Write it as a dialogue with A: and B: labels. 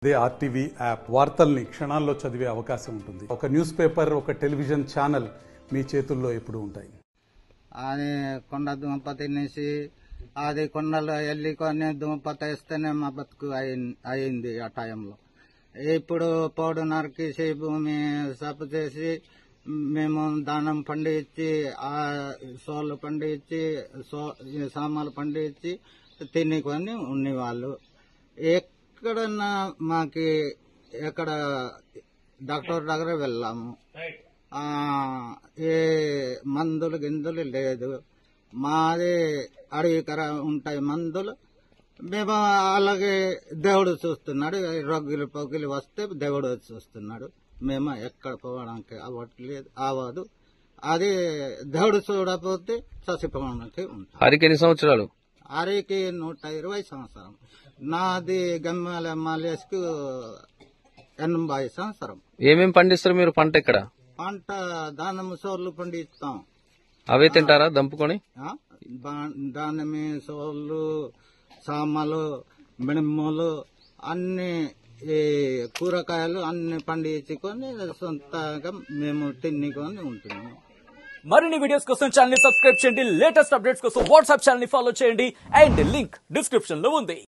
A: They RTV app వార్తల్ని క్షణాల్లో చదివే అవకాశం ఉంటుంది. ఒక న్యూస్ పేపర్, ఒక టెలివిజన్ ఛానల్ మీ చేతుల్లో ఎప్పుడూ ఉంటాయి.
B: అది కొండ దుంప తినేసి అది కొండలో వెళ్ళి కొన్ని దుంప తెస్తేనే మా బతుకు అయింది ఆ టైంలో. ఇప్పుడు పౌడు నరికేసి భూమి సప్పు చేసి మేము దానం పండించి ఆ సోళ్ళు పండించి సామాన్లు పండించి తినుకొని ఉండేవాళ్ళు. ఎక్కడన్నా మాకి ఎక్కడ డాక్టర్ దగ్గర వెళ్ళాము, ఏ మందులు గిందులు లేదు. మాది అడవికర ఉంటాయి మందులు. మేము అలాగే దేవుడు చూస్తున్నాడు. రొగ్గులు పొగ్గులు వస్తే దేవుడు చూస్తున్నాడు. మేము ఎక్కడ పోవడానికి అవ్వదు. అది దేవుడు చూడకపోతే చచ్చిపోవడానికి ఉంటుంది.
C: హరికి ఎన్ని సంవత్సరాలు?
B: హరికి 120 సంవత్సరం. నాది గమ్యాల మాలేసుకు 80 సంవత్సరం.
C: ఏమేమి పండిస్తారు మీరు? పంట ఇక్కడ
B: పంట దానము సోర్లు పండిస్తాం.
C: అవే తింటారా దంపుకొని?
B: దానమి సోర్లు, సామలు, మినుములు అన్ని కూరగాయలు అన్ని పండించుకొని సొంతంగా మేము తిన్నుకొని ఉంటున్నాము.
D: మరిన్ని వీడియోస్ కోసం ఛానల్ ని సబ్స్క్రైబ్ చేయండి. లేటెస్ట్ అప్డేట్స్ కోసం వాట్సాప్ ఛానల్ ని ఫాలో చేయండి. అండ్ లింక్ డిస్క్రిప్షన్ లో ఉంది.